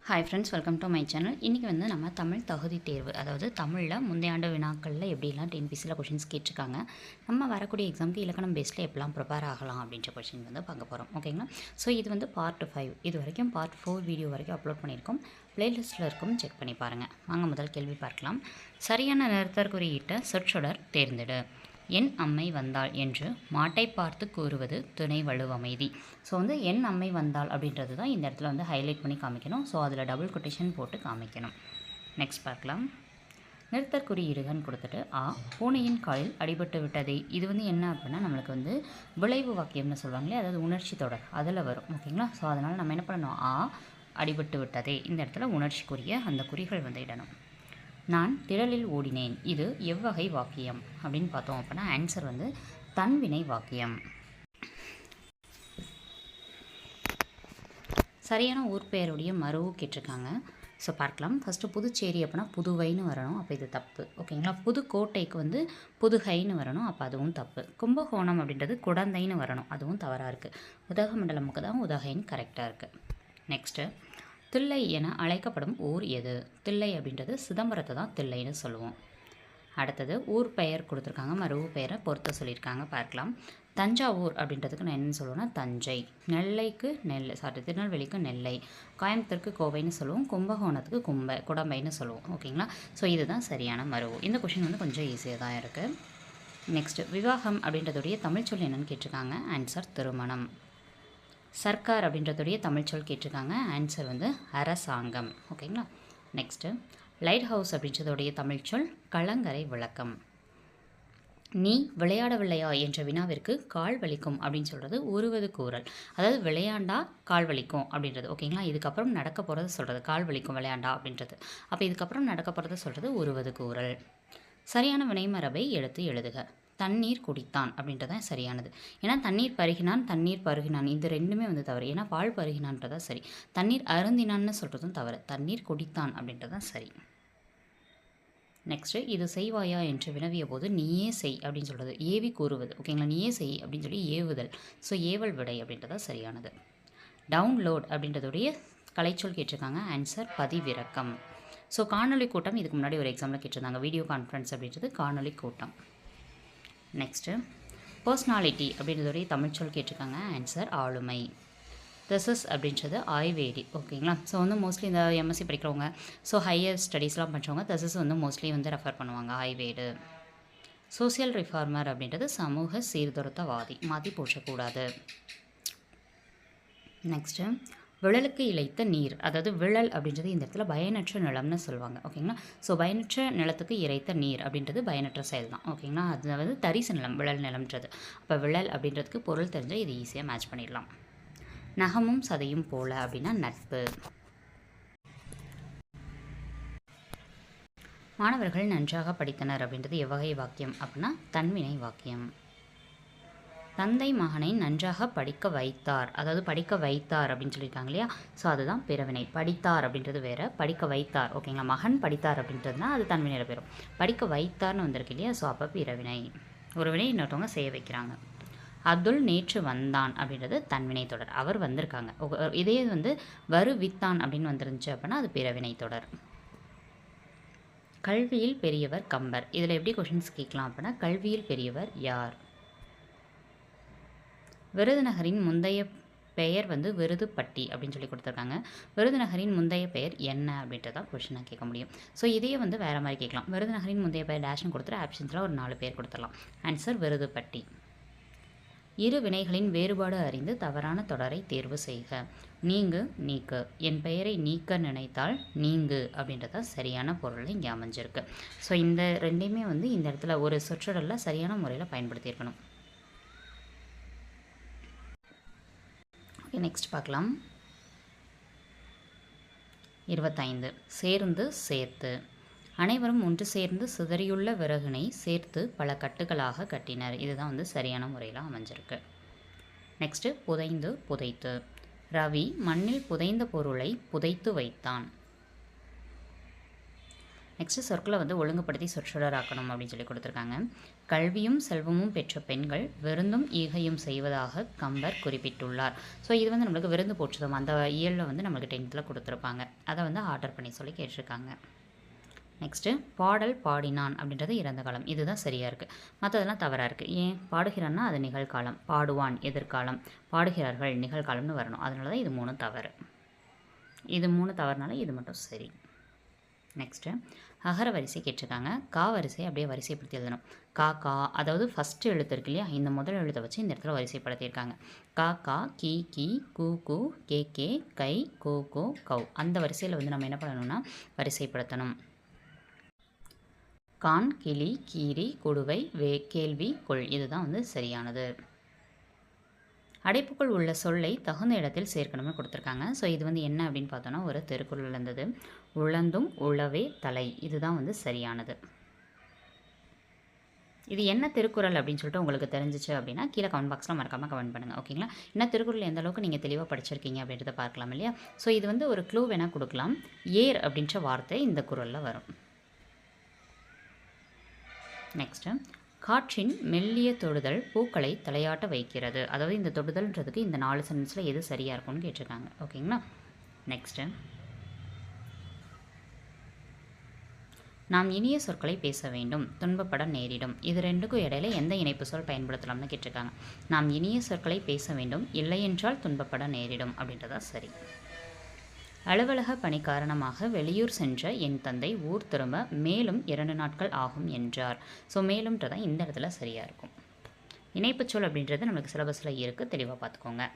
Hi friends, welcome to my channel. இன்றைக்கி வந்து நம்ம தமிழ் தகுதி தேர்வு, அதாவது தமிழில் முந்தைய ஆண்டு வினாக்களில் எப்படிலாம் டிஎன்பிசியில் கொஷின்ஸ் கேட்டிருக்காங்க, நம்ம வரக்கூடிய எக்ஸாமுக்கு இலக்கணம் பேஸில் எப்படிலாம் ப்ரிப்பேர் ஆகலாம் அப்படின்ற கொஷின் வந்து பார்க்க போகிறோம். ஓகேங்களா? ஸோ இது வந்து பார்ட் 5. இது வரைக்கும் பார்ட் 4 வீடியோ வரைக்கும் அப்லோட் பண்ணியிருக்கோம். ப்ளேலிஸ்ட்டில் இருக்கும், செக் பண்ணி பாருங்கள். வாங்க முதல் கேள்வி பார்க்கலாம். சரியான நிறுத்தற் குறியீட்டை சொற்றொடர் தேர்ந்தெடு. என் அம்மை வந்தாள் என்று மாட்டை பார்த்து கூறுவது துணை வலுவமைதி. ஸோ வந்து என் அம்மை வந்தாள் அப்படின்றது தான் இந்த இடத்துல வந்து ஹைலைட் பண்ணி காமிக்கணும். ஸோ அதில் டபுள் கொட்டேஷன் போட்டு காமிக்கணும். நெக்ஸ்ட் பார்க்கலாம். நிறுத்தற் குறியீடுகன்னு கொடுத்துட்டு பூனையின் காலில் அடிபட்டு விட்டதே. இது வந்து என்ன அப்படின்னா நம்மளுக்கு வந்து விளைவு வாக்கியம்னு சொல்லுவாங்களே, அதாவது உணர்ச்சி தொடர் அதில் வரும். ஓகேங்களா? ஸோ அதனால் நம்ம என்ன பண்ணணும், அடிபட்டு விட்டதே இந்த இடத்துல உணர்ச்சிக்குரிய அந்த குறிகள் வந்து இடணும். நான் திடலில் ஓடினேன். இது எவ்வகை வாக்கியம் அப்படின்னு பார்த்தோம் அப்படின்னா ஆன்சர் வந்து தன்வினை வாக்கியம். சரியான ஊர் பெயருடைய மருவு கேட்டிருக்காங்க. ஸோ பார்க்கலாம். ஃபஸ்ட்டு புதுச்சேரி அப்படின்னா புதுவைன்னு வரணும், அப்போ இது தப்பு. ஓகேங்களா? புதுக்கோட்டைக்கு வந்து புதுகைன்னு வரணும், அப்போ அதுவும் தப்பு. கும்பகோணம் அப்படின்றது குடந்தைன்னு வரணும், அதுவும் தவறாக இருக்குது. உதகமண்டலமுக்கு தான் உதகைன்னு கரெக்டாக இருக்குது. நெக்ஸ்ட்டு, தில்லை என அழைக்கப்படும் ஊர் எது? தில்லை அப்படின்றது சிதம்பரத்தை தான் தில்லைன்னு சொல்லுவோம். அடுத்தது ஊர் பெயர் கொடுத்துருக்காங்க, மருவு பெயரை பொறுத்த சொல்லியிருக்காங்க. பார்க்கலாம். தஞ்சாவூர் அப்படின்றதுக்கு நான் என்னென்னு சொல்லுவேன்னா தஞ்சை. நெல்லைக்கு திருநெல்வேலிக்கு நெல்லை. கோயம்புத்தூருக்கு கோவைன்னு சொல்லுவோம். கும்பகோணத்துக்கு குடம்பைன்னு சொல்லுவோம். ஓகேங்களா? ஸோ இதுதான் சரியான மருவு. இந்த கொஷின் வந்து கொஞ்சம் ஈஸியாக தான் இருக்குது. நெக்ஸ்ட்டு, விவாகம் அப்படின்றதுடைய தமிழ் சொல் என்னென்னு கேட்டிருக்காங்க. ஆன்சர் திருமணம். சர்க்கார் அப்படின்றதுடைய தமிழ் சொல் கேட்டிருக்காங்க. ஆன்சர் வந்து அரசாங்கம். ஓகேங்களா? நெக்ஸ்ட்டு, லைட் ஹவுஸ் அப்படின்றதுடைய தமிழ் சொல் கலங்கரை விளக்கம். நீ விளையாடவில்லையா என்ற வினாவிற்கு கால் வலிக்கும் அப்படின்னு சொல்கிறது உருவது கூறல். அதாவது விளையாண்டா கால் வலிக்கும் அப்படின்றது. ஓகேங்களா? இதுக்கப்புறம் நடக்க போகிறது சொல்கிறது கால் வலிக்கும் விளையாண்டா அப்படின்றது. அப்போ இதுக்கப்புறம் நடக்க போகிறது சொல்கிறது உருவது கூறல். சரியான வினைமரபை எடுத்து எழுதுக. தண்ணீர் குடித்தான் அப்படின்றதான் சரியானது. ஏன்னா தண்ணீர் பருகினான், தண்ணீர் பருகினான், இந்த ரெண்டுமே வந்து தவறு. ஏன்னா பால் பருகினான்றதா சரி. தண்ணீர் அருந்தினான்னு சொல்கிறதும் தவறு. தண்ணீர் குடித்தான் அப்படின்றதான் சரி. நெக்ஸ்ட்டு, இது செய்வாயா என்று வினவிய போது நீயே செய் அப்படின்னு சொல்கிறது ஏவி கூறுவது. ஓகேங்களா? நீயே செய் அப்படின்னு சொல்லி ஏவுதல். ஸோ ஏவல் விடை அப்படின்றதா சரியானது. டவுன்லோட் அப்படின்றதுடைய கலைச்சொல் கேட்டிருக்காங்க. ஆன்சர் பதிவிறக்கம். ஸோ காணொலி கூட்டம் இதுக்கு முன்னாடி ஒரு எக்ஸாமில் கேட்டிருந்தாங்க. வீடியோ கான்ஃபரன்ஸ் அப்படின்றது காணொலி கூட்டம். நெக்ஸ்ட்டு, பர்சனாலிட்டி அப்படின்றதுடைய தமிழ் சொல் கேட்டிருக்காங்க. ஆன்சர் ஆளுமை. திஸ் அப்படின்றது ஆய்வேடி. ஓகேங்களா? ஸோ வந்து மோஸ்ட்லி இந்த எம்எஸ்சி படிக்கிறவங்க, ஸோ ஹையர் ஸ்டடீஸ்லாம் பண்ணுறவங்க திஸ் வந்து மோஸ்ட்லி வந்து ரெஃபர் பண்ணுவாங்க ஆய்வேடு. சோசியல் ரிஃபார்மர் அப்படின்றது சமூக சீர்திருத்தவாதி. மாற்றி போற்றக்கூடாது. நெக்ஸ்ட்டு, விழலுக்கு இழைத்த நீர், அதாவது விழல் அப்படின்றது இந்த இடத்துல பயனற்ற நிலம்னு சொல்லுவாங்க. ஓகேங்களா? ஸோ பயனற்ற நிலத்துக்கு இறைத்த நீர் அப்படின்றது பயனற்ற செயல் தான். ஓகேங்களா? அது வந்து தரிசு நிலம் விழல் நிலம்ன்றது. அப்போ விழல் அப்படின்றதுக்கு பொருள் தெரிஞ்சால் இது ஈஸியாக மேட்ச் பண்ணிடலாம். நகமும் சதையும் போல அப்படின்னா நட்பு. மாணவர்கள் நன்றாக படித்தனர் அப்படின்றது எவ்வகை வாக்கியம் அப்படின்னா தன்வினை வாக்கியம். தந்தை மகனை நன்றாக படிக்க வைத்தார், அதாவது படிக்க வைத்தார் அப்படின்னு சொல்லியிருக்காங்க இல்லையா? ஸோ அதுதான் பிறவினை. படித்தார் அப்படின்றது வேறு, படிக்க வைத்தார். ஓகேங்களா? மகன் படித்தார் அப்படின்றதுனா அது தன்வினையில் போயிடும். படிக்க வைத்தார்னு வந்திருக்கு இல்லையா? ஸோ அப்போ பிறவினை. ஒரு வினை இன்னொருத்தவங்க செய்ய வைக்கிறாங்க. அப்துல் நேற்று வந்தான் அப்படின்றது தன்வினை தொடர். அவர் வந்திருக்காங்க. இதே வந்து வருவித்தான் அப்படின்னு வந்துருந்துச்சு அப்படின்னா அது பிறவினை தொடர். கல்வியில் பெரியவர் கம்பர். இதில் எப்படி கொஷின்ஸ் கேட்கலாம் அப்படின்னா கல்வியில் பெரியவர் யார்? விருதுநகரின் முந்தைய பெயர் வந்து விருதுப்பட்டி அப்படின்னு சொல்லி கொடுத்துருக்காங்க. விருதுநகரின் முந்தைய பெயர் என்ன அப்படின்றதான் கொஷினாக கேட்க முடியும். ஸோ இதையே வந்து வேறு மாதிரி கேட்கலாம். விருதுநகரின் முந்தைய பெயர் டேஷ்னு கொடுத்துட்டு ஆப்ஷன்ஸில் ஒரு 4 பேர் கொடுத்துடலாம். ஆன்சர் விருதுப்பட்டி. இரு வினைகளின் வேறுபாடு அறிந்து தவறான தொடரை தேர்வு செய்க. நீங்கு நீக்கு. என் பெயரை நீக்க நினைத்தால் நீங்கு அப்படின்றத சரியான பொருள் இங்கே அமைஞ்சிருக்கு. ஸோ இந்த ரெண்டையுமே வந்து இந்த இடத்துல ஒரு சொற்றொடரில் சரியான முறையில் பயன்படுத்தியிருக்கணும். நெக்ஸ்ட் பார்க்கலாம். 25. சேர்ந்து சேர்த்து. அனைவரும் ஒன்று சேர்ந்து சிதறியுள்ள விறகினை சேர்த்து பல கட்டுகளாக கட்டினர். இதுதான் வந்து சரியான முறையில் அமைஞ்சிருக்கு. நெக்ஸ்ட்டு, புதைந்து புதைத்து. ரவி மண்ணில் புதைந்த பொருளை புதைத்து வைத்தான். நெக்ஸ்ட்டு சொற்களை வந்து ஒழுங்குபடுத்தி சொற்றொடராக்கணும் அப்படின்னு சொல்லி கொடுத்துருக்காங்க. கல்வியும் செல்வமும் பெற்ற பெண்கள் விருந்தும் ஈகையும் செய்வதாக கம்பர் குறிப்பிட்டுள்ளார். ஸோ இது வந்து நம்மளுக்கு விருந்து போற்றுதோம் அந்த இயலில் வந்து நம்மளுக்கு 10th கொடுத்துருப்பாங்க. அதை வந்து ஆர்டர் பண்ணி சொல்லி கேட்டிருக்காங்க. நெக்ஸ்ட்டு பாடல் பாடினான் அப்படின்றது இறந்த காலம். இதுதான் சரியாக இருக்குது. மற்றதெல்லாம் தவறாக இருக்குது. ஏன் பாடுகிறான்னா அது நிகழ்காலம், பாடுவான் எதிர்காலம், பாடுகிறார்கள் நிகழ்காலம்னு வரணும். அதனால தான் இது 3 தவறு. இது 3 தவறுனால இது மட்டும் சரி. நெக்ஸ்ட்டு அகர வரிசை கேட்டிருக்காங்க. கா வரிசை அப்படியே வரிசைப்படுத்தி எழுதணும். கா கா அதாவது ஃபஸ்ட்டு எழுத்து இருக்கு இல்லையா, இந்த முதல் எழுத்தை வச்சு இந்த இடத்துல வரிசைப்படுத்தியிருக்காங்க. கா கா கி கி கு கு கே கே கை கோ கோ கவ் அந்த வரிசையில் வந்து நம்ம என்ன பண்ணணும்னா வரிசைப்படுத்தணும். கான் கிளி கீரி கொடுவை கேள்வி கொள் இதுதான் வந்து சரியானது. அடைப்புக்குள் உள்ள சொல்லை தகுந்த இடத்தில் சேர்க்கணும்னு கொடுத்துருக்காங்க. ஸோ இது வந்து என்ன அப்படின்னு பார்த்தோன்னா ஒரு திருக்குறள் இருந்தது. உழந்தும் உழவே தலை இதுதான் வந்து சரியானது. இது என்ன திருக்குறள் அப்படின்னு சொல்லிட்டு உங்களுக்கு தெரிஞ்சிச்சு அப்படின்னா கீழே கமெண்ட் பாக்ஸில் மறக்காமல் கமெண்ட் பண்ணுங்கள். ஓகேங்களா? என்ன திருக்குறள் எந்த அளவுக்கு நீங்கள் தெளிவாக படிச்சிருக்கீங்க அப்படின்றத பார்க்கலாம் இல்லையா? ஸோ இது வந்து ஒரு க்ளூ வேணால் கொடுக்கலாம். ஏர் அப்படின்ற வார்த்தை இந்த குறளில் வரும். நெக்ஸ்ட்டு காற்றின் மெல்லிய தொடுதல் பூக்களை தலையாட்ட வைக்கிறது. அதாவது இந்த தொடுதல்ன்றதுக்கு இந்த 4 சென்டென்ஸில் எது சரியாக இருக்கும்னு கேட்டிருக்காங்க. ஓகேங்களா? நெக்ஸ்ட்டு நாம் இனிய சொற்களை பேச வேண்டும், துன்பப்பட நேரிடும். இது ரெண்டுக்கும் இடையில எந்த இணைப்பு சொல் பயன்படுத்தலாம்னு கேட்டிருக்காங்க. நாம் இனிய சொற்களை பேச வேண்டும், இல்லையென்றால் துன்பப்பட நேரிடும் அப்படின்றதா சரி. அலுவலக பணி காரணமாக வெளியூர் சென்ற என் தந்தை ஊர் திரும்ப மேலும் 2 நாட்கள் ஆகும் என்றார். ஸோ மேலும்ன்றதான் இந்த இடத்துல சரியாக இருக்கும். இணைப்புச்சொல் அப்படின்றது நம்மளுக்கு சிலபஸில் இருக்குது, தெளிவாக பார்த்துக்கோங்க.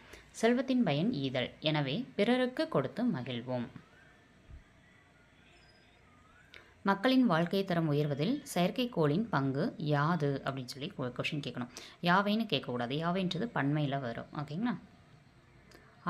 செல்வத்தின் பயன் ஈதல், எனவே பிறருக்கு கொடுத்து மகிழ்வோம். மக்களின் வாழ்க்கை தரம் உயர்வதில் செயற்கைக்கோளின் பங்கு யாது அப்படின்னு சொல்லி கொஷின் கேட்கணும். யாவைன்னு கேட்கக்கூடாது, யாவைன்றது பன்மையில் வரும். ஓகேங்களா?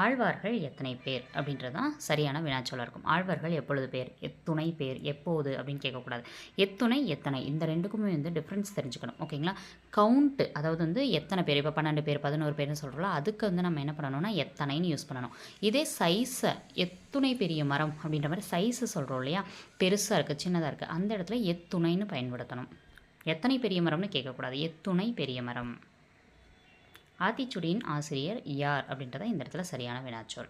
ஆழ்வார்கள் எத்தனை பேர் அப்படின்றதான் சரியான வினாச்சொல்லாக இருக்கும். ஆழ்வார்கள் எப்பொழுது பேர், எத்துணை பேர், எப்போது அப்படின்னு கேட்கக்கூடாது. எத்துணை எத்தனை இந்த ரெண்டுக்குமே வந்து டிஃப்ரென்ஸ் தெரிஞ்சுக்கணும். ஓகேங்களா? கவுண்ட்டு அதாவது வந்து எத்தனை பேர், இப்போ 12 பேர் 11 பேர்னு சொல்கிறோம், அதுக்கு வந்து நம்ம என்ன பண்ணணும்னா எத்தனைன்னு யூஸ் பண்ணணும். இதே சைஸை எத்துணை பெரிய மரம் அப்படின்ற மாதிரி சைஸு சொல்கிறோம் இல்லையா, பெருசாக இருக்குது சின்னதாக இருக்குது, அந்த இடத்துல எத்துணைன்னு பயன்படுத்தணும். எத்தனை பெரிய மரம்னு கேட்கக்கூடாது, எத்துணை பெரிய மரம். ஆத்திச்சுடியின் ஆசிரியர் யார் அப்படின்றத இந்த இடத்துல சரியான வினாச்சொல்.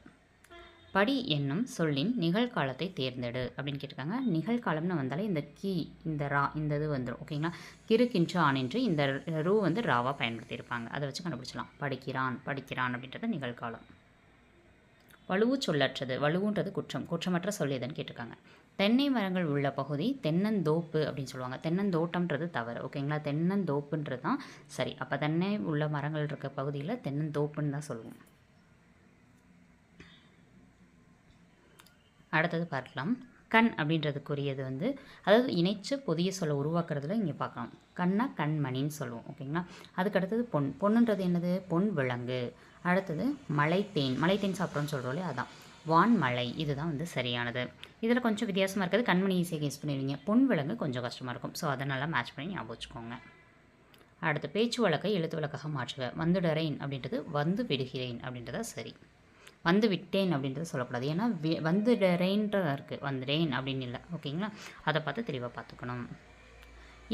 படி என்னும் சொல்லின் நிகழ்காலத்தை தேர்ந்தெடு அப்படின்னு கேட்டிருக்காங்க. நிகழ்காலம்னு வந்தாலே இந்த கீ இந்த ரா இந்த இது வந்துடும். ஓகேங்களா? கிறுக்கின்று ஆனின்று இந்த ரூ வந்து ராவாக பயன்படுத்தியிருப்பாங்க. அதை வச்சு கண்டுபிடிச்சலாம். படிக்கிறான் படிக்கிறான் அப்படின்றது நிகழ்காலம். வலுவு சொல்லற்றது, வலுவுன்றது குற்றம், குற்றமற்ற சொல் எதுன்னு கேட்டிருக்காங்க. தென்னை மரங்கள் உள்ள பகுதி தென்னந்தோப்பு அப்படின்னு சொல்லுவாங்க. தென்னந்தோட்டம்ன்றது தவறு. ஓகேங்களா? தென்னந்தோப்புன்றது தான் சரி. அப்போ தென்னை உள்ள மரங்கள் இருக்க பகுதியில் தென்னந்தோப்புன்னு தான் சொல்லுவோம். அடுத்தது பார்க்கலாம். கண் அப்படின்றதுக்குரியது வந்து அதாவது இணைச்சு புதிய சொல்ல உருவாக்குறதுல இங்கே பார்க்கலாம். கண்ணா கண்மணின்னு சொல்லுவோம். ஓகேங்களா? அதுக்கு அடுத்தது பொன். பொண்ணுன்றது என்னது? பொன் விலங்கு. அடுத்தது மலைத்தேன். மலைத்தேன் சாப்பிட்றோன்னு சொல்கிறோம் இல்லையா, அதான் வான்மலை. இதுதான் வந்து சரியானது. இதில் கொஞ்சம் வித்தியாசமாக இருக்குது. கண்மணி ஈஸியாக கெஸ் பண்ணிடுவீங்க. பொன் விலங்கு கொஞ்சம் கஷ்டமாக இருக்கும். ஸோ அதனால் மேட்ச் பண்ணி ஞாபகம் வச்சுக்கோங்க. அடுத்து பேச்சு வழக்கை எழுத்து வழக்காக மாற்றுக. வந்துடுறேன் அப்படின்றது வந்து விடுகிறேன் அப்படின்றத சரி. வந்து விட்டேன் அப்படின்றத சொல்லக்கூடாது. ஏன்னா வந்துடுறேன்றதாக இருக்குது, வந்துடேன் அப்படின்னு இல்லை. ஓகேங்களா? அதை பார்த்து தெளிவாக பார்த்துக்கணும்.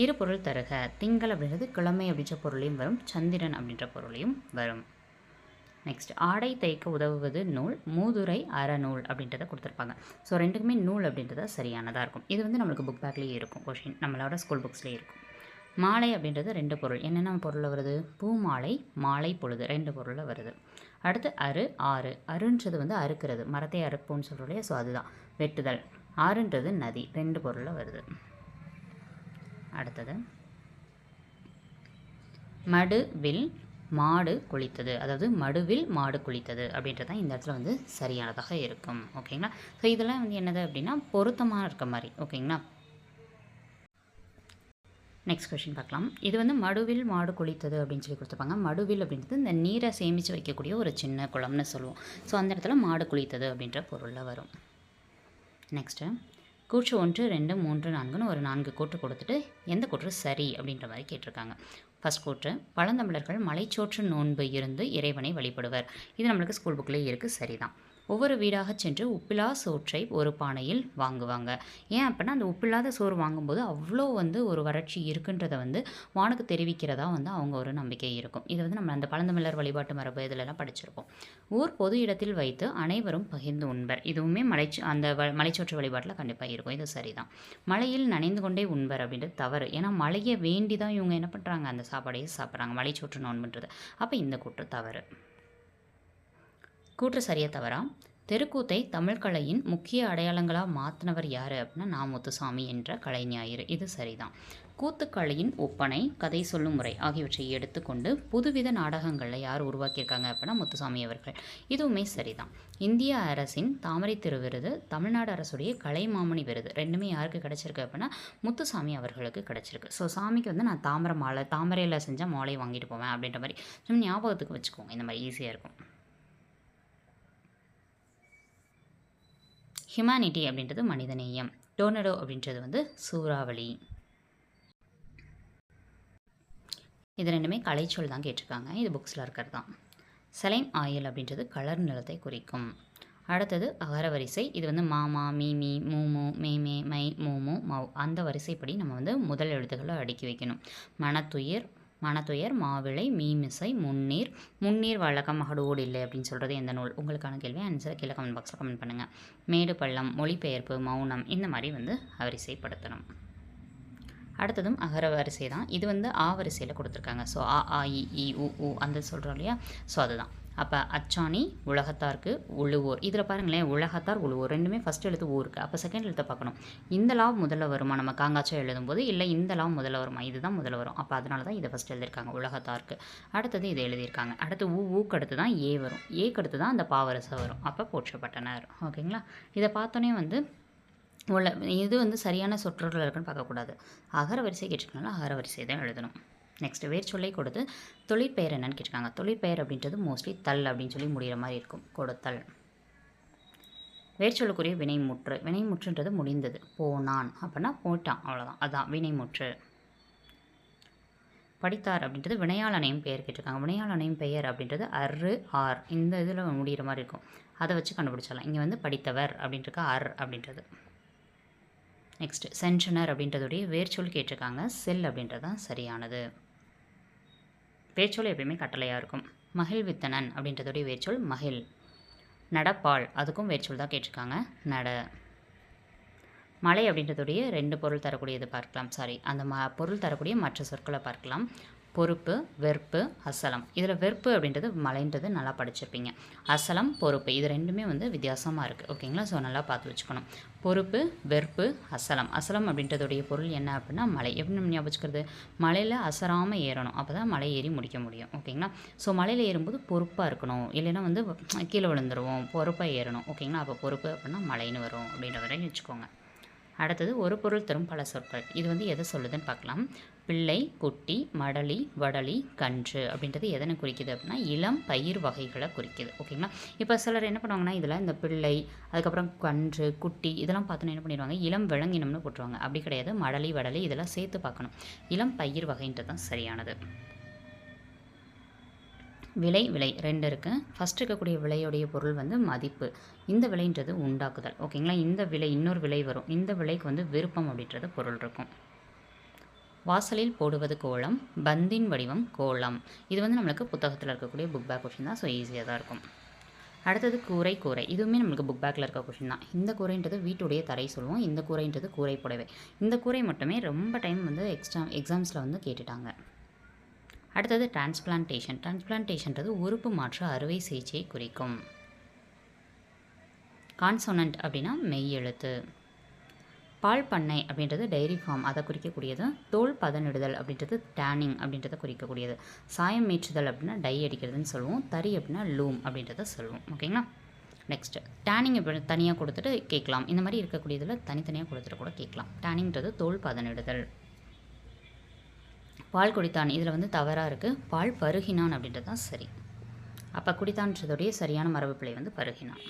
இரு பொருள் தருக. திங்கள் அப்படின்றது கிழமை அப்படின்ற பொருளையும் வரும், சந்திரன் அப்படின்ற பொருளையும் வரும். நெக்ஸ்ட் ஆடை தைக்க உதவுவது நூல், மூதுரை அறநூல் அப்படின்றத கொடுத்துருப்பாங்க. ஸோ ரெண்டுக்குமே நூல் அப்படின்றத சரியானதாக இருக்கும். இது வந்து நம்மளுக்கு புக் பேக்லேயே இருக்கும் கொஷின், நம்மளோட ஸ்கூல் புக்ஸ்லேயே இருக்கும். மாலை அப்படின்றது 2 பொருள். என்னென்ன பொருளில் வருது? பூ மாலை, மாலை பொழுது 2 பொருளில் வருது. அடுத்து ஆறு. அருன்றது வந்து அறுக்கிறது, மரத்தை அறுப்போம்னு சொல்கிறோம் இல்லையா, ஸோ அதுதான் வெட்டுதல். ஆறுன்றது நதி, 2 பொருளில் வருது. அடுத்தது மடுவில் மாடு குளித்தது, அதாவது மடுவில் மாடு குளித்தது அப்படின்றது தான் இந்த இடத்துல வந்து சரியானதாக இருக்கும். ஓகேங்களா? ஸோ இதெல்லாம் வந்து என்னது அப்படின்னா பொருத்தமாக இருக்க மாதிரி. ஓகேங்களா? நெக்ஸ்ட் கொஸ்டின் பார்க்கலாம். இது வந்து மடுவில் மாடு குளித்தது அப்படின்னு சொல்லி கொடுத்துருப்பாங்க. மடுவில் அப்படின்றது இந்த நீரை சேமித்து வைக்கக்கூடிய ஒரு சின்ன குளம்னு சொல்லுவோம். ஸோ அந்த இடத்துல மாடு குளித்தது அப்படின்ற பொருளில் வரும். நெக்ஸ்ட்டு கூற்று 1 2 3 4ன்னு ஒரு 4 கூற்று கொடுத்துட்டு எந்த கூற்று சரி அப்படின்ற மாதிரி கேட்டிருக்காங்க. ஃபர்ஸ்ட் கூற்று, பழந்தமிழர்கள் மலைச்சோற்று நோன்பு இருந்து இறைவனை வழிபடுவர். இது நம்மளுக்கு ஸ்கூல் புக்லேயே இருக்குது, சரிதான். ஒவ்வொரு வீடாக சென்று உப்பில்லா சோற்றை ஒரு பானையில் வாங்குவாங்க. ஏன் அப்படின்னா அந்த உப்பில்லாத சோறு வாங்கும்போது அவ்வளோ வந்து ஒரு வறட்சி இருக்குன்றதை வந்து வானுக்கு தெரிவிக்கிறதா வந்து அவங்க ஒரு நம்பிக்கை இருக்கும். இது வந்து நம்ம அந்த பழந்தமிழர் வழிபாட்டு மரபு இதிலெல்லாம் படிச்சிருப்போம். ஊர் பொது இடத்தில் வைத்து அனைவரும் பகிர்ந்து உண்பர். இதுவுமே அந்த மலைச்சோற்று வழிபாட்டில் கண்டிப்பாக இருக்கும். இது சரிதான். மழையில் நனைந்து கொண்டே உண்பர் அப்படின்றது தவறு. ஏன்னா மழையை வேண்டி தான் இவங்க என்ன பண்ணுறாங்க, அந்த சாப்பாடையே சாப்பிட்றாங்க, மலைச்சோற்று நோன்புன்றது. அப்போ இந்த கூற்று தவறு. கூற்று சரியா தவறா? தெருக்கூத்தை தமிழ் கலையின் முக்கிய அடையாளங்களாக மாற்றினவர் யார் அப்படின்னா நா. முத்துசாமி என்ற கலைஞாயிறு. இது சரிதான். கூத்துக்கலையின் ஒப்பனை, கதை சொல்லும் முறை ஆகியவற்றை எடுத்துக்கொண்டு புதுவித நாடகங்களில் யார் உருவாக்கியிருக்காங்க அப்படின்னா முத்துசாமி அவர்கள். இதுவுமே சரிதான். இந்திய அரசின் தாமரை திரு விருது, தமிழ்நாடு அரசுடைய கலைமாமணி விருது ரெண்டுமே யாருக்கு கிடச்சிருக்கு அப்படின்னா முத்துசாமி அவர்களுக்கு கிடச்சிருக்கு. ஸோ சாமிக்கு வந்து நான் தாமரையில் செஞ்சால் மாலை வாங்கிட்டு போவேன் அப்படின்ற மாதிரி நம்ம ஞாபகத்துக்கு வச்சுக்கோங்க. இந்த மாதிரி ஈஸியாக இருக்கும். ஹியூமனிட்டி அப்படின்றது மனிதநேயம். டோர்னடோ அப்படின்றது வந்து சூறாவளி. இது ரெண்டுமே கலைச்சொல் தான் கேட்டிருக்காங்க. இது புக்ஸில் இருக்கிறது தான். செலைன் ஆயில் அப்படின்றது கலர் நிலத்தை குறிக்கும். அடுத்தது அகரவரிசை. இது வந்து மாமா, மீமி, மூமு, மேமே, மை, மூமு, மவ் அந்த வரிசைப்படி நம்ம வந்து முதல் எழுத்துக்களை அடுக்கி வைக்கணும். மனத்துயர், மாவிளை, மீமிசை, முன்னீர் வழக்கம் மகடோடு இல்லை அப்படின்னு சொல்கிறது எந்த நூல்? உங்களுக்கான கேள்வி ஆன்சர் கீழே கமெண்ட் பாக்ஸில் கமெண்ட் பண்ணுங்கள். மேடு பள்ளம், மொழிபெயர்ப்பு, மௌனம் இந்த மாதிரி வந்து வரிசைப்படுத்தணும். அடுத்ததும் அகர வரிசை தான். இது வந்து ஆ வரிசையில் கொடுத்துருக்காங்க. ஸோ ஆ, ஆ, இ, உ அந்த சொல்கிறோம் இல்லையா? ஸோ அதுதான். அப்போ அச்சாணி, உலகத்தார்க்கு, உழுவோர். இதில் பாருங்களேன், உலகத்தார், உழுவோர் ரெண்டுமே ஃபஸ்ட் எழுத்து ஊருக்கு. அப்போ செகண்ட் எழுத்தை பார்க்கணும். இந்த லாவ் முதல்ல வருமா நம்ம காங்காச்சா எழுதும்போது, இல்லை இந்த லாவ் முதல்ல வருமா? இதுதான் முதல்ல வரும். அப்போ அதனால தான் இதை ஃபஸ்ட் எழுதியிருக்காங்க உலகத்தார்க்கு. அடுத்தது இதை எழுதியிருக்காங்க. அடுத்து ஊக்கு அடுத்து தான் ஏ வரும். ஏக்கு அடுத்து தான் அந்த பாவரசை வரும். அப்போ போற்றப்பட்டனர். ஓகேங்களா? இதை பார்த்தோன்னே வந்து இது வந்து சரியான சொற்றொடரில் இருக்குன்னு பார்க்கக்கூடாது. அகர வரிசை கேட்டிருக்கனால அகர வரிசை தான் எழுதணும். நெக்ஸ்ட் வேர் சொல்லை கொடுத்து தொழிற்பெயர் என்னன்னு கேட்டிருக்காங்க. தொழிற்பெயர் அப்படின்றது மோஸ்ட்லி தல் அப்படின்னு சொல்லி முடிகிற மாதிரி இருக்கும். கொடுத்தல். வேர் சொல்லுக்குரிய வினைமுற்று. வினைமுற்றுன்றது முடிந்தது. போனான் அப்படின்னா போயிட்டான், அவ்வளோதான். அதான் வினைமுற்று. படித்தார் அப்படின்றது வினையாளனையும் பெயர் கேட்டிருக்காங்க. வினையாளனையும் பெயர் அப்படின்றது ஆர் இந்த இதில் முடிகிற மாதிரி இருக்கும். அதை வச்சு கண்டுபிடிச்சிடலாம். இங்கே வந்து படித்தவர் அப்படின்ட்டு அப்படின்றது. நெக்ஸ்ட் சென்ஷனர் அப்படின்றதுடைய வேர்ச்சொல் கேட்டிருக்காங்க. செல் அப்படின்றது தான் சரியானது. வேர்ச்சொல் எப்பயுமே கட்டளையாக இருக்கும். மகிழ்வித்தனன் அப்படின்றதுடைய வேர்ச்சொல் மகிழ். நடப்பால் அதுக்கும் வேர்ச்சொல் தான் கேட்டிருக்காங்க. நட. மலை அப்படின்றதுடைய 2 பொருள் தரக்கூடியது பார்க்கலாம். அந்த பொருள் தரக்கூடிய மற்ற சொற்களை பார்க்கலாம். பொறுப்பு, வெறுப்பு, அசலம். இதில் வெறுப்பு அப்படின்றது மலைன்றது நல்லா படிச்சிருப்பீங்க. அசலம், பொறுப்பு இது ரெண்டுமே வந்து வித்தியாசமாக இருக்குது. ஓகேங்களா? ஸோ நல்லா பார்த்து வச்சுக்கணும். பொறுப்பு, வெறுப்பு, அசலம். அசலம் அப்படின்றதுடைய பொருள் என்ன அப்படின்னா மலை. எப்படி நம்ம ஞாபகம் வச்சுக்கிறது? மலையில் அசராமல் ஏறணும். அப்போ தான் மலை ஏறி முடிக்க முடியும். ஓகேங்களா? ஸோ மலையில் ஏறும்போது பொறுப்பாக இருக்கணும். இல்லைன்னா வந்து கீழே விழுந்துருவோம். பொறுப்பாக ஏறணும். ஓகேங்களா? அப்போ பொறுப்பு அப்படின்னா மலைன்னு வரும் அப்படின்ற வரையும் வச்சுக்கோங்க. அடுத்தது ஒரு பொருள் தரும் பல சொற்கள். இது வந்து எதை சொல்லுதுன்னு பார்க்கலாம். பிள்ளை, குட்டி, மடலி, வடலி, கன்று அப்படின்றது எதனை குறிக்குது அப்படின்னா இளம் பயிர் வகைகளை குறிக்குது. ஓகேங்களா? இப்போ சிலர் என்ன பண்ணுவாங்கன்னா இதில் இந்த பிள்ளை, அதுக்கப்புறம் கன்று, குட்டி இதெல்லாம் பார்த்தோன்னா என்ன பண்ணிடுவாங்க, இளம் விலங்கினம்னு போட்டுருவாங்க. அப்படி கிடையாது. மடலி, வடலி இதெல்லாம் சேர்த்து பார்க்கணும். இளம் பயிர் வகைன்றது தான் சரியானது. விலை 2 இருக்குது. ஃபஸ்ட் இருக்கக்கூடிய விலையுடைய பொருள் வந்து மதிப்பு. இந்த விலைன்றது உண்டாக்குதல். ஓகேங்களா? இந்த விலை இன்னொரு விலை வரும். இந்த விலைக்கு வந்து விருப்பம் அப்படின்றது பொருள் இருக்கும். வாசலில் போடுவது கோலம், பந்தின் வடிவம் கோலம். இது வந்து நம்மளுக்கு புத்தகத்தில் இருக்கக்கூடிய புக் பேக் கொஷின் தான். ஸோ ஈஸியாக தான் இருக்கும். அடுத்தது கூரை. இதுவுமே நம்மளுக்கு புக் பேக்கில் இருக்க கொஷின் தான். இந்த கூரைன்றது வீட்டுடைய தரை சொல்லுவோம். இந்த கூரைன்றது கூரை புடவை. இந்த கூரை மட்டுமே ரொம்ப டைம் வந்து எக்ஸாம்ஸில் வந்து கேட்டுட்டாங்க. அடுத்தது டிரான்ஸ்பிளான்டேஷன்றது உறுப்பு மாற்று அறுவை சிகிச்சையை குறிக்கும். கான்சோனன்ட் அப்படின்னா மெய் எழுத்து. பால் பண்ணை அப்படின்றது டைரி ஃபார்ம் அதை குறிக்கக்கூடியது. தோல் பதனிடுதல் அப்படின்றது டேனிங் அப்படின்றத குறிக்கக்கூடியது. சாயம் மீற்றுதல் அப்படின்னா டை அடிக்கிறதுன்னு சொல்லுவோம். தறி அப்படின்னா லூம் அப்படின்றத சொல்லுவோம். ஓகேங்களா? நெக்ஸ்ட்டு டேனிங் இப்படி தனியாக கொடுத்துட்டு கேட்கலாம். இந்த மாதிரி இருக்கக்கூடியதில் தனித்தனியாக கொடுத்துட்டு கூட கேட்கலாம். டேனிங்கிறது தோல் பதனிடுதல். பால் குடித்தான் இதில் வந்து தவறாக இருக்குது. பால் பருகினான் அப்படின்றது தான் சரி. அப்போ குடித்தான்றதுடைய சரியான மரபு பிழை வந்து பருகினான்.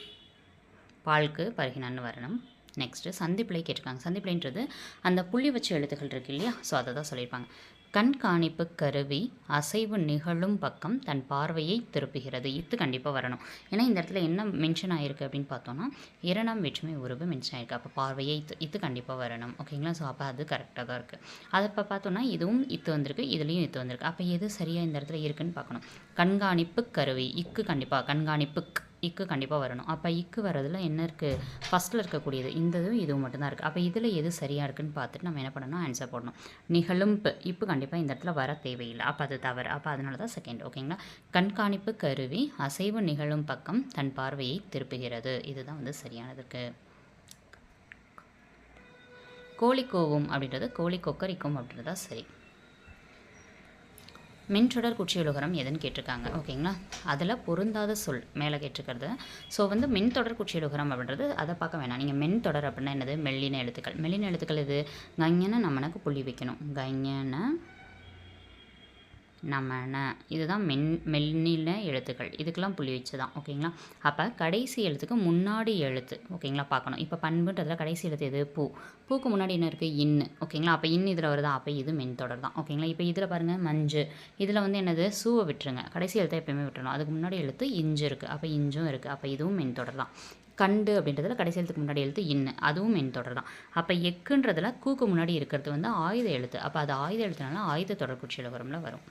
பாலுக்கு பருகினான்னு வரணும். நெக்ஸ்ட்டு சந்திப்பிழை கேட்டிருக்காங்க. சந்திப்பிழைன்றது அந்த புள்ளி வச்ச எழுத்துக்கள் இருக்குது இல்லையா? ஸோ அதை தான் சொல்லியிருப்பாங்க. கண்காணிப்பு கருவி அசைவு நிகழும் பக்கம் தன் பார்வையை திருப்புகிறது. இது கண்டிப்பாக வரணும். ஏன்னா இந்த இடத்துல என்ன மென்ஷன் ஆகிருக்கு அப்படின்னு பார்த்தோன்னா, இரண்டாம் வேற்றுமை உருவு மென்ஷன் ஆகிருக்கு. அப்போ பார்வையை இது கண்டிப்பாக வரணும். ஓகேங்களா? ஸோ அப்போ அது கரெக்டாக தான் இருக்குது. அதை இப்போ பார்த்தோன்னா இதுவும் இத்து வந்திருக்கு, இதுலேயும் இத்து வந்திருக்கு. அப்போ எது சரியாக இந்த இடத்துல இருக்குதுன்னு பார்க்கணும். கண்காணிப்பு கருவி இக்கு கண்டிப்பாக கண்காணிப்புக்கு இக்கு கண்டிப்பாக வரணும். அப்போ இக்கு வரதில் என்ன இருக்குது, ஃபஸ்ட்டில் இருக்கக்கூடியது இந்த இதுவும் மட்டும்தான் இருக்குது. அப்போ இதில் எது சரியாக இருக்குதுன்னு பார்த்துட்டு நம்ம என்ன பண்ணணும், ஆன்சர் போடணும். நிகழும் இப்போ கண்டிப்பாக இந்த இடத்துல வர தேவையில்லை. அப்போ அது தவறு. அப்போ அதனால தான் செகண்ட். ஓகேங்களா? கண்காணிப்பு கருவி அசைவு நிகழும் பக்கம் தன் பார்வையை திருப்புகிறது. இதுதான் வந்து சரியானதுக்கு. கோழி கோவும் அப்படின்றது கோழி கொக்கரிக்கும் அப்படின்றதா சரி. மின்தொடர் குற்றியலுகரம் எதுன்னு கேட்டிருக்காங்க. ஓகேங்களா? அதில் பொருந்தாத சொல் மேலே கேட்டிருக்கிறது. ஸோ வந்து மின்தொடர் குற்றியலுகரம் அப்படின்றது அதை பார்க்க வேணாம். நீங்கள் மின்தொடர் அப்படின்னா என்னது, மெல்லின எழுத்துக்கள். மெல்லின எழுத்துக்கள் இது கஞன நம்மனுக்கு புள்ளி வைக்கணும். கஞன நமன இதுதான் மெல்லின எழுத்துக்கள். இதுக்கெல்லாம் புள்ளி வச்சு தான். ஓகேங்களா? அப்போ கடைசி எழுத்துக்கு முன்னாடி எழுத்து ஓகேங்களா பார்க்கணும். இப்போ பண்புன்றதில் கடைசி எழுத்து எது, பூ. பூக்கு முன்னாடி என்ன இருக்குது, இன்னு. ஓகேங்களா? அப்போ இன்னு இதில் வருதா, அப்போ இது மென்தொடர் தான். ஓகேங்களா? இப்போ இதில் பாருங்கள் மஞ்சு. இதில் வந்து என்னது, சூவை விட்டுருங்க. கடைசி எழுத்தை எப்பயுமே விட்டுறணும். அதுக்கு முன்னாடி எழுத்து இஞ்சு இருக்குது. அப்போ இஞ்சும் இருக்குது. அப்போ இதுவும் மென்தொடர் தான். கண்டு அப்படின்றதுல கடைசி எழுத்துக்கு முன்னாடி எழுத்து இன்னு, அதுவும் மென்தொடர் தான். அப்போ எக்குன்றதில் கூக்கு முன்னாடி இருக்கிறது வந்து ஆயுத எழுத்து. அப்போ அது ஆயுத எழுத்துனால ஆயுத தொடர் குற்றியலுகரம்ல வரும்.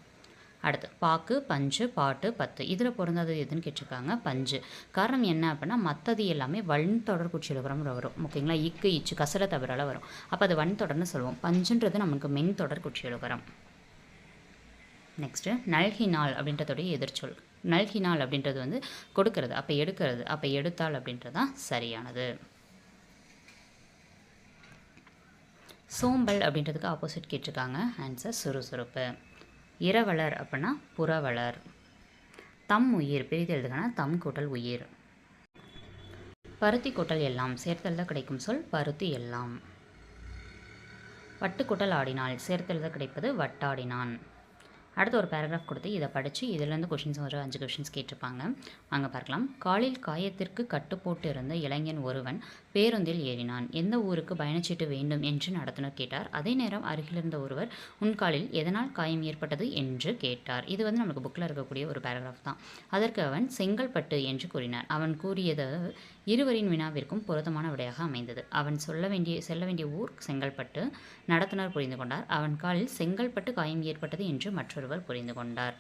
அடுத்து பாக்கு, பஞ்சு, பாட்டு, பத்து. இதில் பொருந்தாதது எதுன்னு கேட்டிருக்காங்க, பஞ்சு. காரணம் என்ன அப்படின்னா மற்றது எல்லாமே வன் தொடர் குற்றியலுகரம் வரும். ஓகேங்களா? இக்கு இச்சு கசர தவிரால வரும். அப்போ அது வன் தொடர்னு சொல்லுவோம். பஞ்சுன்றது நமக்கு மென் தொடர் குற்றியலுகரம். நெக்ஸ்ட்டு நல்கினாள் அப்படின்றதோடைய எதிர்ச்சொல். நல்கினாள் அப்படின்றது வந்து கொடுக்கறது, அப்போ எடுக்கிறது. அப்போ எடுத்தாள் அப்படின்றது தான் சரியானது. சோம்பல் அப்படின்றதுக்கு ஆப்போசிட் கேட்டிருக்காங்க. ஆன்சர் சுறுசுறுப்பு. இரவலர் அப்படின்னா புறவலர். தம் உயிர் பிரித்து எழுதுகனா தம் கூட்டல் உயிர். பருத்தி கூட்டல் எல்லாம் சேர்த்தெழுத கிடைக்கும் சொல் பருத்தி எல்லாம். வட்டு கூட்டல் ஆடினாள் சேர்த்தெழுத கிடைப்பது வட்டாடினான். அடுத்து ஒரு பேராகிராஃப் கொடுத்து இதை படித்து இதிலேருந்து கொஷின்ஸ் ஒரு 5 கொஷின்ஸ் கேட்டிருப்பாங்க. வாங்க பார்க்கலாம். காலில் காயத்திற்கு கட்டு போட்டு இருந்த இளைஞன் ஒருவன் பேருந்தில் ஏறினான். எந்த ஊருக்கு பயணச்சீட்டு வேண்டும் என்று நடத்துனர் கேட்டார். அதே நேரம் அருகில் இருந்த ஒருவர் உன் காலில் எதனால் காயம் ஏற்பட்டது என்று கேட்டார். இது வந்து நமக்கு புக்கில் இருக்கக்கூடிய ஒரு பேராகிராஃப் தான். அதற்கு அவன் செங்கல்பட்டு என்று கூறினார். அவன் கூறியது இருவரின் வினாவிற்கும் பொருத்தமான விடையாக அமைந்தது. அவன் செல்ல வேண்டிய ஊர் செங்கல்பட்டு. நடத்துனர் புரிந்து கொண்டார். அவன் காலில் செங்கல்பட்டு காயம் ஏற்பட்டது என்று மற்றொருவர் புரிந்து கொண்டார்.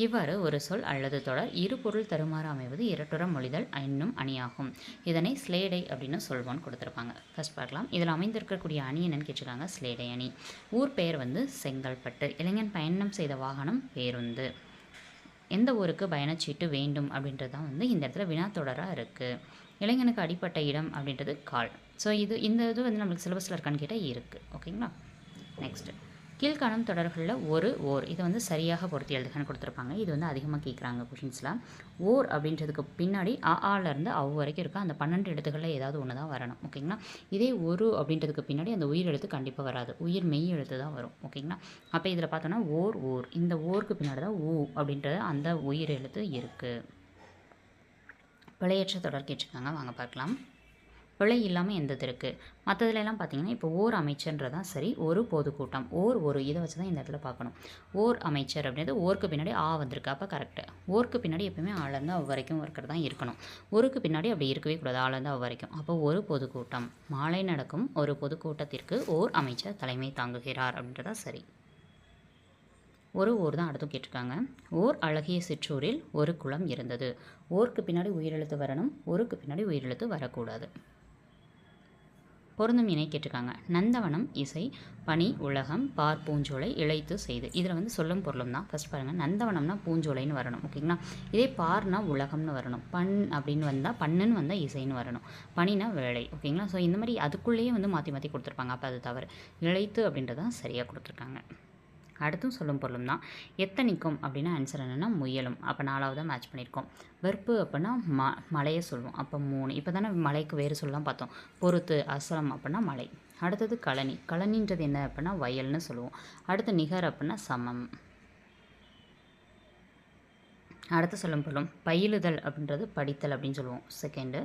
இவ்வாறு ஒரு சொல் அல்லது தொடர் இரு பொருள் தருமாறு அமைவது இரட்டுற மொழிதல் என்னும் அணியாகும். இதனை ஸ்லேடை அப்படின்னு சொல்வோன்னு கொடுத்துருப்பாங்க. ஃபர்ஸ்ட் பார்க்கலாம். இதில் அமைந்திருக்கக்கூடிய அணி என்னன்னு கேட்டிருக்காங்க, ஸ்லேடை அணி. ஊர் பெயர் வந்து செங்கல்பட்டு. இளைஞன் பயணம் செய்த வாகனம் பேருந்து. எந்த ஊருக்கு பயணச்சீட்டு வேண்டும் அப்படின்றது தான் வந்து இந்த இடத்துல வினாத்தொடராக இருக்குது. இளைஞனுக்கு அடிப்பட்ட இடம் அப்படின்றது கால். ஸோ இந்த இது வந்து நம்மளுக்கு சிலபஸில் இருக்கான்னு கேட்டால் இருக்குது. ஓகேங்களா? நெக்ஸ்ட்டு கீழ்காணும் தொடர்களில் ஓர் இதை வந்து சரியாக பொருத்தி எழுதுகன்னு கொடுத்துருப்பாங்க. இது வந்து அதிகமாக கேட்குறாங்க கொஷின்ஸில். ஓர் அப்படின்றதுக்கு பின்னாடி ஆலேருந்து அவ் வரைக்கும் இருக்க அந்த 12 எழுத்துக்களில் ஏதாவது ஒன்று தான் வரணும். ஓகேங்களா? இதே ஒரு அப்படின்றதுக்கு பின்னாடி அந்த உயிர் எழுத்து கண்டிப்பாக வராது. உயிர் மெய் எழுத்து தான் வரும். ஓகேங்களா? அப்போ இதில் பார்த்தோன்னா ஓர் இந்த ஓருக்கு பின்னாடி தான் ஊ அப்படின்றது அந்த உயிர் எழுத்து இருக்குது. பிழையற்ற தொடர் கேட்டிருக்காங்க. வாங்க பார்க்கலாம். பிழை இல்லாமல் எந்தது இருக்குது. மற்றதுலாம் பார்த்தீங்கன்னா இப்போ ஓர் அமைச்சர்ன்றதான் சரி. ஒரு பொதுக்கூட்டம் ஒரு இதை வச்சு தான் இந்த இடத்துல பார்க்கணும். ஓர் அமைச்சர் அப்படின்றது ஓருக்கு பின்னாடி ஆ வந்திருக்கு. அப்போ கரெக்டு. ஓருக்கு பின்னாடி எப்பவுமே ஆலேருந்து அவ் வரைக்கும் இருக்கிறது தான் இருக்கணும். ஒருக்கு பின்னாடி அப்படி இருக்கவே கூடாது. ஆலேருந்து அவ் வரைக்கும். அப்போ ஒரு பொதுக்கூட்டம். மாலை நடக்கும் ஒரு பொதுக்கூட்டத்திற்கு ஓர் அமைச்சர் தலைமை தாங்குகிறார் அப்படின்றதா சரி. ஊர் தான் அடுத்தும் கேட்டிருக்காங்க. ஓர் அழகிய சிற்றூரில் ஒரு குளம் இருந்தது. ஓருக்கு பின்னாடி உயிரெழுத்து வரணும். ஒருக்கு பின்னாடி உயிரெழுத்து வரக்கூடாது. பொருந்தும் இணை கேட்டிருக்காங்க. நந்தவனம் இசை பனி உலகம் பார் பூஞ்சோலை இழைத்து செய்து. இதில் வந்து சொல்லும் பொருளும் தான். ஃபஸ்ட் பாருங்கள். நந்தவனம்னா பூஞ்சோலைன்னு வரணும். ஓகேங்களா? இதே பார்னா உலகம்னு வரணும். பண் அப்படின்னு வந்தால் பண்ணுன்னு வந்தால் இசைன்னு வரணும். பனினா வேலை. ஓகேங்களா? ஸோ இந்த மாதிரி அதுக்குள்ளேயே வந்து மாற்றி மாற்றி கொடுத்துருப்பாங்க. அப்போ அது தவறு. இழைத்து அப்படின்றதான் சரியாக கொடுத்துருக்காங்க. அடுத்தும் சொல்லும் பொருளும் தான். எத்தனிக்கும் அப்படின்னா ஆன்சர் என்னென்னா முயலும். அப்போ 4வது மேட்ச் பண்ணியிருக்கோம். வெறுப்பு அப்படின்னா மலையை சொல்லுவோம். அப்போ 3. இப்போ தானே மலைக்கு வேறு சொல்லலாம் பார்த்தோம். பொறுத்து அசலம் அப்படின்னா மலை. அடுத்தது களனி. களனின்றது என்ன அப்படின்னா வயல்னு சொல்லுவோம். அடுத்து நிகர் அப்படின்னா சமம். அடுத்து சொல்லும் பொருளும் பயிலுதல் அப்படின்றது படித்தல் அப்படின்னு சொல்லுவோம். செகண்டு.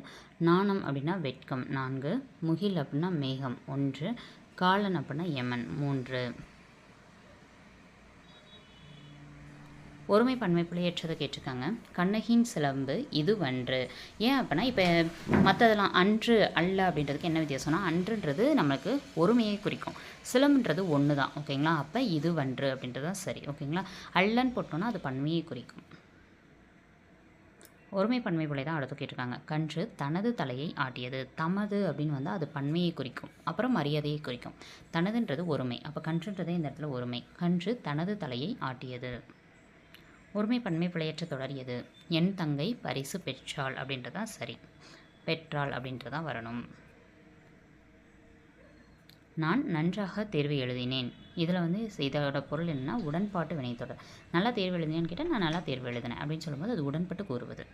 நாணம் அப்படின்னா வெட்கம். 4. முகில் அப்படின்னா மேகம். 1. காலன் அப்படின்னா யமன். 3. ஒருமை பன்மை புலையற்றதை கேட்டிருக்காங்க. கண்ணகியின் சிலம்பு இது வன்று. ஏன் அப்படின்னா இப்போ மற்றதெல்லாம் அன்று அல்ல அப்படின்றதுக்கு என்ன வித்தியாசம்னா, அன்றுன்றது நம்மளுக்கு ஒருமையை குறிக்கும், சிலம்புன்றது ஒன்று தான். ஓகேங்களா? அப்போ இது வன்று அப்படின்றது தான் சரி. ஓகேங்களா? அல்லன்னு போட்டோன்னா அது பன்மையை குறிக்கும். ஒருமை பன்மை புலை தான் அடுத்து கேட்டிருக்காங்க. கன்று தனது தலையை ஆட்டியது. தமது அப்படின்னு வந்தால் அது பன்மையை குறிக்கும், அப்புறம் மரியாதையை குறிக்கும். தனதுன்றது ஒருமை, அப்போ கன்றுன்றதே இந்த இடத்துல ஒருமை. கன்று தனது தலையை ஆட்டியது. ஒருமை பன்மை புலையற்ற தொடர் எது? என் தங்கை பரிசு பெற்றாள் அப்படின்றதான் சரி. பெற்றாள் அப்படின்றதான் வரணும். நான் நன்றாக தேர்வு எழுதினேன். இதில் வந்து இதோட பொருள் என்னன்னா, உடன்பாட்டு வினைத்தொடர். நல்லா தேர்வு எழுதினேன்னு கேட்டால் நான் நல்லா தேர்வு எழுதினேன் அப்படின்னு சொல்லும்போது அது உடன்பட்டு கூறுவது.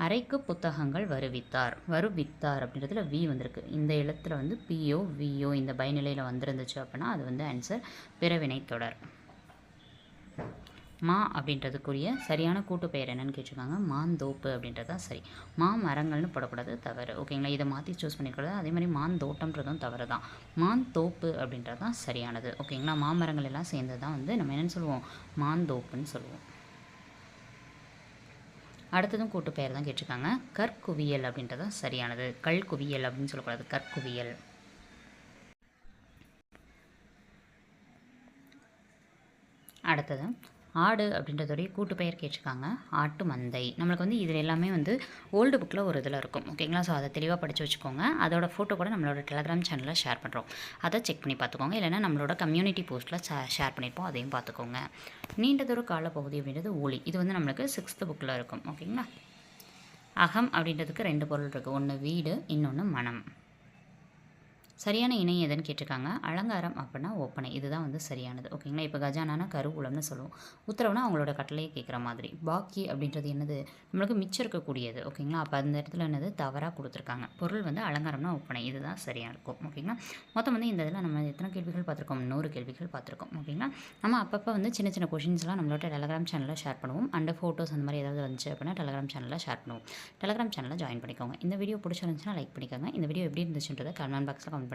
அறைக்கு புத்தகங்கள் வருவித்தார். வருவித்தார் அப்படின்றதுல வி வந்திருக்கு. இந்த எழுத்துல வந்து பியோ வியோ இந்த பயனிலையில் வந்திருந்துச்சு அப்படின்னா அது வந்து ஆன்சர் பிறவினைத்தொடர். மா அப்படின்றதுக்குரிய சரியான கூட்டு பெயர் என்னன்னு கேட்டிருக்காங்க. மாந்தோப்பு அப்படின்றது தான் சரி. மா மரங்கள்னு போடக்கூடாது, தவறு. ஓகேங்களா? இதை மாற்றி சூஸ் பண்ணிக்கூடாது. அதே மாதிரி மாந்தோட்டம்ன்றதும் தவறு தான். மாந்தோப்பு அப்படின்றது தான் சரியானது. ஓகேங்களா? மாமரங்கள் எல்லாம் சேர்ந்து தான் வந்து நம்ம என்னென்னு சொல்லுவோம், மாந்தோப்புன்னு சொல்லுவோம். அடுத்ததும் கூட்டு பெயர் தான் கேட்டிருக்காங்க. கற்குவியல் அப்படின்றது சரியானது. கல்குவியல் அப்படின்னு சொல்லக்கூடாது, கற்குவியல். அடுத்தது ஆடு அப்படின்றதோடைய கூட்டு பெயர் கேட்டிருக்காங்க. ஆட்டு மந்தை. நம்மளுக்கு வந்து இதில் எல்லாமே வந்து ஓல்டு புக்கில் ஒரு இதில் இருக்கும். ஓகேங்களா? ஸோ அதை தெளிவாக படித்து வச்சுக்கோங்க. அதோட ஃபோட்டோ கூட நம்மளோட டெலகிராம் சேனலில் ஷேர் பண்ணுறோம். அதை செக் பண்ணி பார்த்துக்கோங்க. இல்லைனா நம்மளோட கம்யூனிட்டி போஸ்ட்டில் ஷேர் பண்ணியிருப்போம், அதையும் பார்த்துக்கோங்க. நீண்டதொரு காலப்பகுதி அப்படின்றது ஊழி. இது வந்து நம்மளுக்கு 6th புக்கில் இருக்கும். ஓகேங்களா? அகம் அப்படின்றதுக்கு 2 பொருள் இருக்குது. ஒன்று வீடு, இன்னொன்று மனம். சரியான இணை எதுன்னு கேட்டிருக்காங்க. அலங்காரம் அப்படின்னா ஒப்பனை. இதுதான் வந்து சரியானது. ஓகேங்களா? இப்போ கஜானானா கருவூலம்னு சொல்லுவோம். உத்தரவுனா அவங்களோட கட்டளையை கேட்குற மாதிரி. பாக்கி அப்படின்றது என்னது, நம்மளுக்கு மிச்சம் இருக்கக்கூடியது. ஓகேங்களா? அப்போ அந்த இடத்துல என்னது தவறாக கொடுத்துருக்காங்க. பொருள் வந்து அலங்காரம்னா ஒப்பனை. இதுதான் சரியாக இருக்கும். ஓகேங்களா? மொத்தம் வந்து இந்த இதில் நம்ம எத்தனை கேள்விகள் பார்த்துருக்கோம்? 100 கேள்விகள் பார்த்துருக்கோம். ஓகேங்களா? நம்ம அப்பப்போ வந்து சின்ன சின்ன கொஷின்ஸ்லாம் நம்மளோட டெலகிராம் சேனலில் ஷேர் பண்ணுவோம். அண்ட் ஃபோட்டோஸ் அந்த மாதிரி ஏதாவது வந்துச்சு அப்படின்னா டெலகிராம் சேனலில் ஷேர் பண்ணுவோம். டெலகிராம் சேனலில் ஜாயின் பண்ணிக்கோங்க. இந்த வீடியோ பிடிச்சிருந்துச்சுன்னா லைக் பண்ணிக்கோங்க. இந்த வீடியோ எப்படி இருந்துச்சுன்றதை கமெண்ட் பாக்ஸில் கமெண்ட் பண்ணுங்கள்.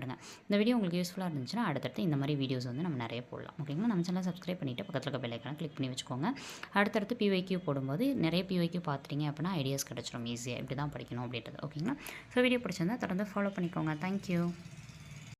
இந்த வீடியோ உங்களுக்கு யூஸ்ஃபுல்லாக இருந்துச்சுன்னா அடுத்தடுத்து இந்த மாதிரி வீடியோஸ் வந்து நம்ம நிறைய போடலாம். ஓகேங்களா? நம்ம சேனலை சப்ஸ்கிரைப் பண்ணிவிட்டு பக்கத்தில் இருக்க பெல் ஐக்கானை கிளிக் பண்ணி வச்சுக்கோங்க. அடுத்தடுத்து பிவைக்யூ போடும்போது நிறைய பிவைக்யூ பார்த்துட்டீங்க அப்படின்னா ஐடியாஸ் கிடச்சிடும் ஈஸியாக இப்படி தான் படிக்கணும் அப்படின்றது. ஓகேங்களா? ஸோ வீடியோ பிடிச்சிருந்தா தொடர்ந்து ஃபாலோ பண்ணிக்கோங்க. தேங்க்யூ.